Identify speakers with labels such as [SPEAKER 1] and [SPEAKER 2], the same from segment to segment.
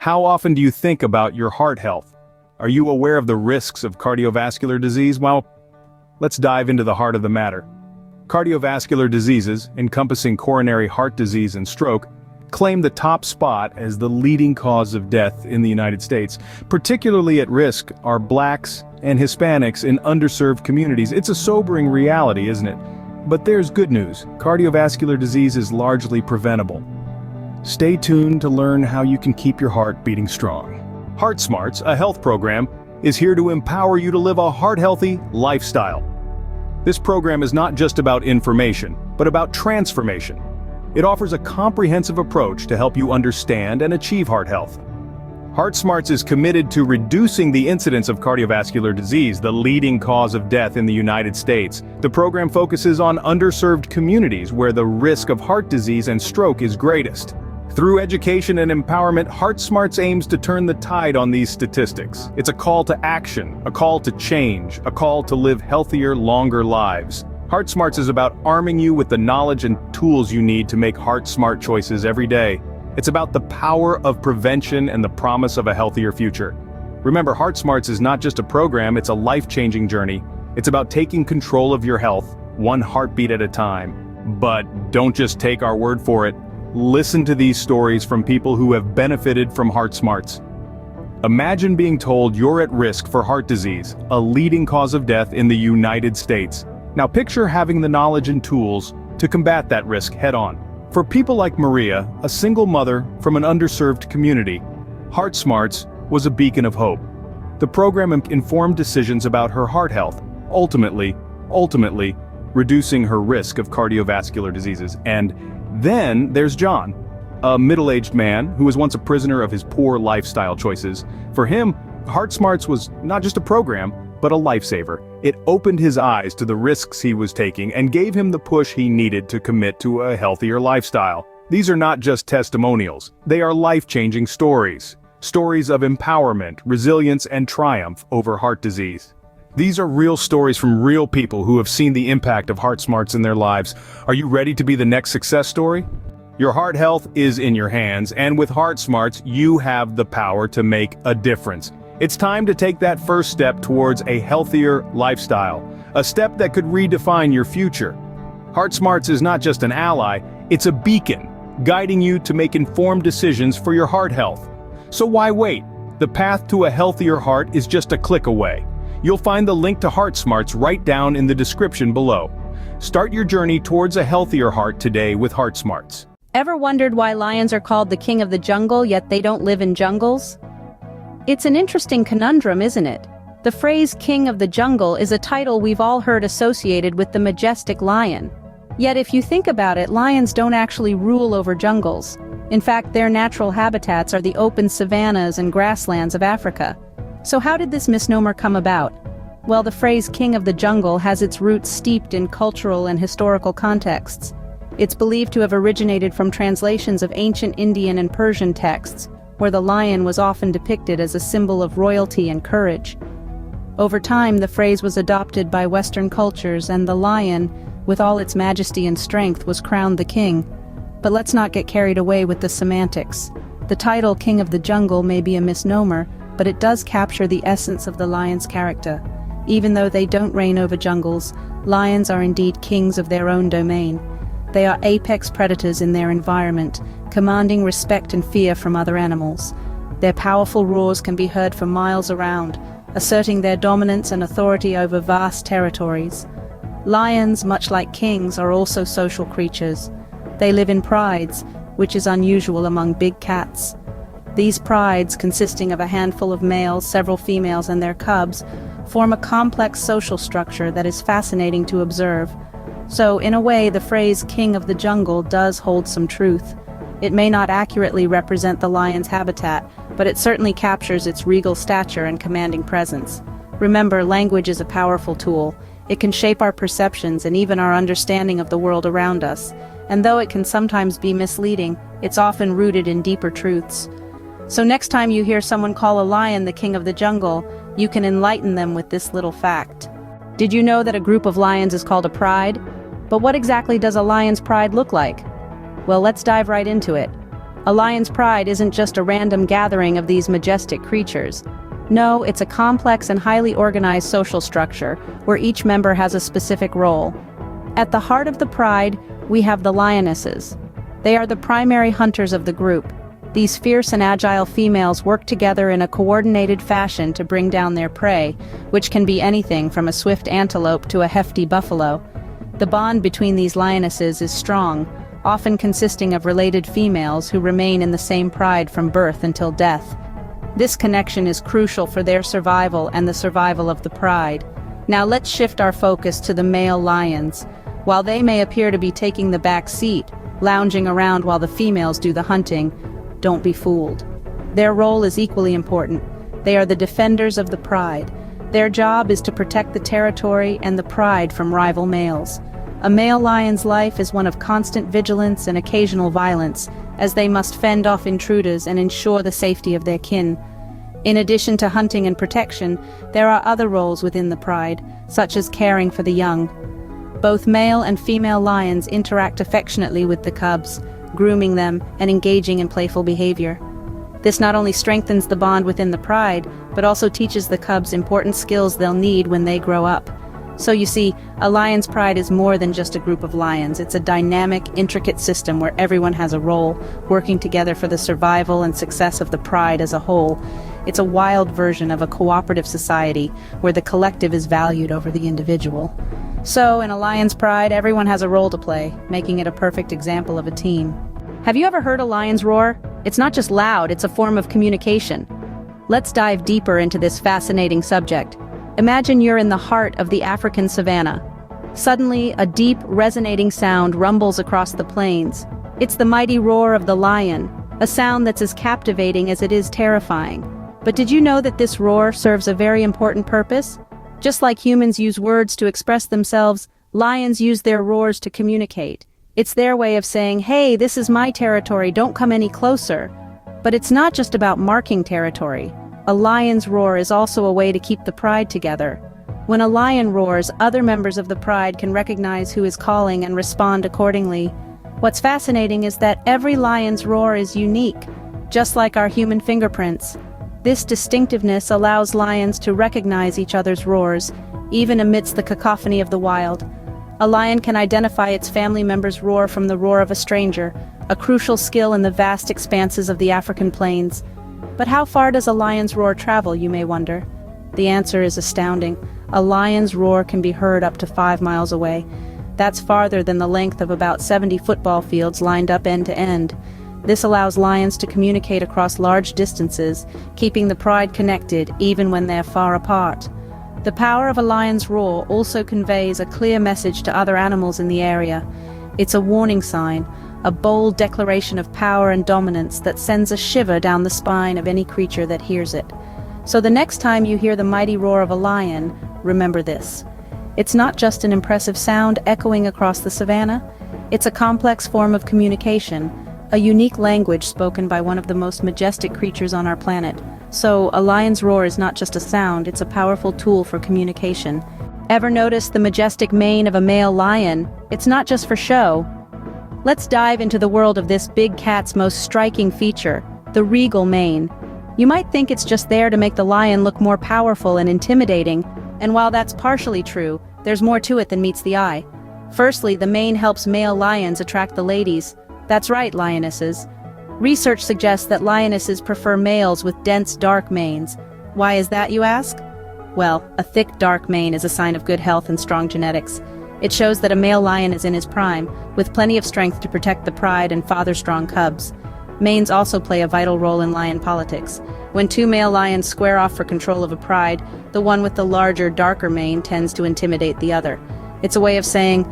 [SPEAKER 1] How often do you think about your heart health? Are you aware of the risks of cardiovascular disease? Well, let's dive into the heart of the matter. Cardiovascular diseases, encompassing coronary heart disease and stroke, claim the top spot as the leading cause of death in the United States. Particularly at risk are Blacks and Hispanics in underserved communities. It's a sobering reality, isn't it? But there's good news. Cardiovascular disease is largely preventable. Stay tuned to learn how you can keep your heart beating strong. Heart Smarts, a health program, is here to empower you to live a heart-healthy lifestyle. This program is not just about information, but about transformation. It offers a comprehensive approach to help you understand and achieve heart health. Heart Smarts is committed to reducing the incidence of cardiovascular disease, the leading cause of death in the United States. The program focuses on underserved communities where the risk of heart disease and stroke is greatest. Through education and empowerment, Heart Smarts aims to turn the tide on these statistics. It's a call to action, a call to change, a call to live healthier, longer lives. Heart Smarts is about arming you with the knowledge and tools you need to make heart-smart choices every day. It's about the power of prevention and the promise of a healthier future. Remember, Heart Smarts is not just a program, it's a life-changing journey. It's about taking control of your health, one heartbeat at a time. But don't just take our word for it. Listen to these stories from people who have benefited from Heart Smarts. Imagine being told you're at risk for heart disease, a leading cause of death in the United States. Now picture having the knowledge and tools to combat that risk head-on. For people like Maria, a single mother from an underserved community, Heart Smarts was a beacon of hope. The program informed decisions about her heart health, ultimately reducing her risk of cardiovascular diseases. And then there's John, a middle-aged man who was once a prisoner of his poor lifestyle choices. For him, Heart Smarts was not just a program, but a lifesaver. It opened his eyes to the risks he was taking and gave him the push he needed to commit to a healthier lifestyle. These are not just testimonials, they are life-changing stories. Stories of empowerment, resilience, and triumph over heart disease. These are real stories from real people who have seen the impact of Heart Smarts in their lives. Are you ready to be the next success story? Your heart health is in your hands, and with Heart Smarts, you have the power to make a difference. It's time to take that first step towards a healthier lifestyle, a step that could redefine your future. Heart Smarts is not just an ally, it's a beacon, guiding you to make informed decisions for your heart health. So why wait? The path to a healthier heart is just a click away. You'll find the link to Heart Smarts right down in the description below. Start your journey towards a healthier heart today with Heart Smarts.
[SPEAKER 2] Ever wondered why lions are called the king of the jungle, yet they don't live in jungles? It's an interesting conundrum, isn't it? The phrase king of the jungle is a title we've all heard associated with the majestic lion. Yet if you think about it, lions don't actually rule over jungles. In fact, their natural habitats are the open savannas and grasslands of Africa. So how did this misnomer come about? Well, the phrase king of the jungle has its roots steeped in cultural and historical contexts. It's believed to have originated from translations of ancient Indian and Persian texts, where the lion was often depicted as a symbol of royalty and courage. Over time, the phrase was adopted by Western cultures, and the lion, with all its majesty and strength, was crowned the king. But let's not get carried away with the semantics. The title King of the Jungle may be a misnomer, but it does capture the essence of the lion's character. Even though they don't reign over jungles, lions are indeed kings of their own domain. They are apex predators in their environment, commanding respect and fear from other animals. Their powerful roars can be heard for miles around, asserting their dominance and authority over vast territories. Lions, much like kings, are also social creatures. They live in prides, which is unusual among big cats. These prides, consisting of a handful of males, several females, and their cubs, form a complex social structure that is fascinating to observe. So, in a way, the phrase king of the jungle does hold some truth. It may not accurately represent the lion's habitat, but it certainly captures its regal stature and commanding presence. Remember, language is a powerful tool. It can shape our perceptions and even our understanding of the world around us. And though it can sometimes be misleading, it's often rooted in deeper truths. So next time you hear someone call a lion the king of the jungle, you can enlighten them with this little fact. Did you know that a group of lions is called a pride? But what exactly does a lion's pride look like? Well, let's dive right into it. A lion's pride isn't just a random gathering of these majestic creatures. No, it's a complex and highly organized social structure, where each member has a specific role. At the heart of the pride, we have the lionesses. They are the primary hunters of the group. These fierce and agile females work together in a coordinated fashion to bring down their prey, which can be anything from a swift antelope to a hefty buffalo. The bond between these lionesses is strong, often consisting of related females who remain in the same pride from birth until death. This connection is crucial for their survival and the survival of the pride. Now let's shift our focus to the male lions. While they may appear to be taking the back seat, lounging around while the females do the hunting, don't be fooled. Their role is equally important. They are the defenders of the pride. Their job is to protect the territory and the pride from rival males. A male lion's life is one of constant vigilance and occasional violence, as they must fend off intruders and ensure the safety of their kin. In addition to hunting and protection, there are other roles within the pride, such as caring for the young. Both male and female lions interact affectionately with the cubs, grooming them and engaging in playful behavior. This not only strengthens the bond within the pride, but also teaches the cubs important skills they'll need when they grow up. So you see, a lion's pride is more than just a group of lions. It's a dynamic, intricate system where everyone has a role, working together for the survival and success of the pride as a whole. It's a wild version of a cooperative society where the collective is valued over the individual. So, in a lion's pride, everyone has a role to play, making it a perfect example of a team. Have you ever heard a lion's roar? It's not just loud, it's a form of communication. Let's dive deeper into this fascinating subject. Imagine you're in the heart of the African savannah. Suddenly, a deep, resonating sound rumbles across the plains. It's the mighty roar of the lion, a sound that's as captivating as it is terrifying. But did you know that this roar serves a very important purpose? Just like humans use words to express themselves, lions use their roars to communicate. It's their way of saying, "Hey, this is my territory, don't come any closer." But it's not just about marking territory. A lion's roar is also a way to keep the pride together. When a lion roars, other members of the pride can recognize who is calling and respond accordingly. What's fascinating is that every lion's roar is unique, just like our human fingerprints. This distinctiveness allows lions to recognize each other's roars, even amidst the cacophony of the wild. A lion can identify its family member's roar from the roar of a stranger, a crucial skill in the vast expanses of the African plains. But how far does a lion's roar travel, you may wonder? The answer is astounding. A lion's roar can be heard up to 5 miles away. That's farther than the length of about 70 football fields lined up end to end. This allows lions to communicate across large distances, keeping the pride connected even when they're far apart. The power of a lion's roar also conveys a clear message to other animals in the area. It's a warning sign, a bold declaration of power and dominance that sends a shiver down the spine of any creature that hears it. So the next time you hear the mighty roar of a lion, remember this. It's not just an impressive sound echoing across the savannah. It's a complex form of communication, a unique language spoken by one of the most majestic creatures on our planet. So a lion's roar is not just a sound, it's a powerful tool for communication. Ever notice the majestic mane of a male lion? It's not just for show. Let's dive into the world of this big cat's most striking feature, the regal mane. You might think it's just there to make the lion look more powerful and intimidating, and while that's partially true, there's more to it than meets the eye. Firstly, the mane helps male lions attract the ladies. That's right, lionesses. Research suggests that lionesses prefer males with dense, dark manes. Why is that, you ask? Well, a thick, dark mane is a sign of good health and strong genetics. It shows that a male lion is in his prime, with plenty of strength to protect the pride and father strong cubs. Manes also play a vital role in lion politics. When two male lions square off for control of a pride, the one with the larger, darker mane tends to intimidate the other. It's a way of saying,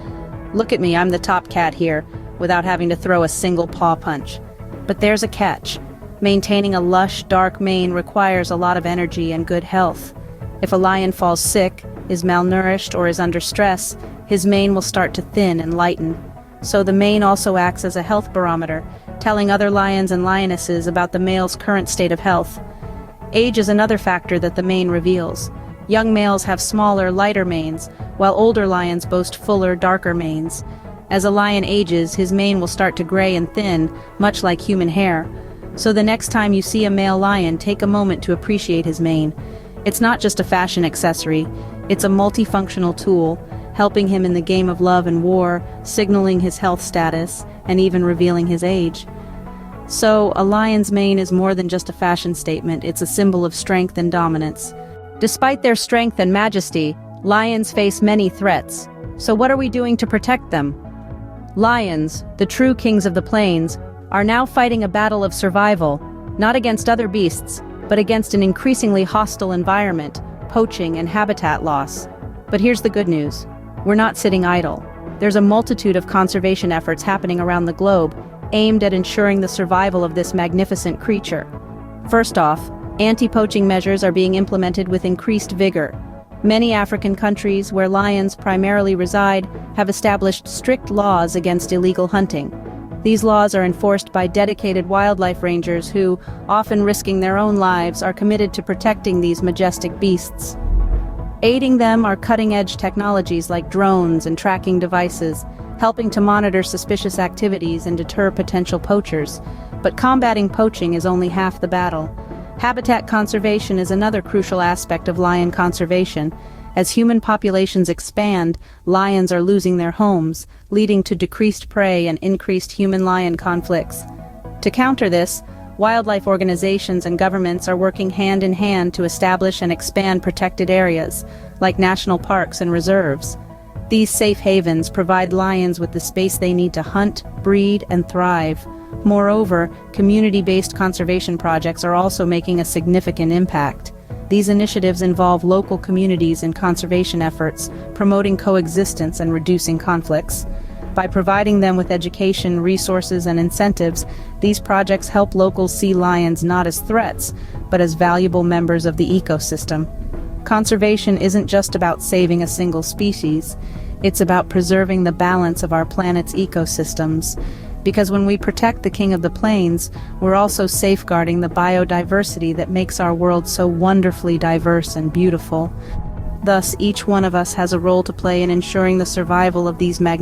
[SPEAKER 2] "Look at me, I'm the top cat here," without having to throw a single paw punch. But there's a catch. Maintaining a lush, dark mane requires a lot of energy and good health. If a lion falls sick, is malnourished, or is under stress, his mane will start to thin and lighten. So the mane also acts as a health barometer, telling other lions and lionesses about the male's current state of health. Age is another factor that the mane reveals. Young males have smaller, lighter manes, while older lions boast fuller, darker manes. As a lion ages, his mane will start to gray and thin, much like human hair. So the next time you see a male lion, take a moment to appreciate his mane. It's not just a fashion accessory, it's a multifunctional tool, helping him in the game of love and war, signaling his health status, and even revealing his age. So, a lion's mane is more than just a fashion statement, it's a symbol of strength and dominance. Despite their strength and majesty, lions face many threats. So what are we doing to protect them? Lions, the true kings of the plains, are now fighting a battle of survival, not against other beasts, but against an increasingly hostile environment, poaching and habitat loss. But here's the good news. We're not sitting idle. There's a multitude of conservation efforts happening around the globe, aimed at ensuring the survival of this magnificent creature. First off, anti-poaching measures are being implemented with increased vigor. Many African countries, where lions primarily reside, have established strict laws against illegal hunting. These laws are enforced by dedicated wildlife rangers who, often risking their own lives, are committed to protecting these majestic beasts. Aiding them are cutting-edge technologies like drones and tracking devices, helping to monitor suspicious activities and deter potential poachers. But combating poaching is only half the battle. Habitat conservation is another crucial aspect of lion conservation. As human populations expand, lions are losing their homes, leading to decreased prey and increased human-lion conflicts. To counter this, wildlife organizations and governments are working hand in hand to establish and expand protected areas, like national parks and reserves. These safe havens provide lions with the space they need to hunt, breed, and thrive. Moreover, community-based conservation projects are also making a significant impact. These initiatives involve local communities in conservation efforts, promoting coexistence and reducing conflicts. By providing them with education, resources, and incentives, these projects help locals see lions not as threats, but as valuable members of the ecosystem. Conservation isn't just about saving a single species, it's about preserving the balance of our planet's ecosystems. Because when we protect the king of the plains, we're also safeguarding the biodiversity that makes our world so wonderfully diverse and beautiful. Thus, each one of us has a role to play in ensuring the survival of these magnificent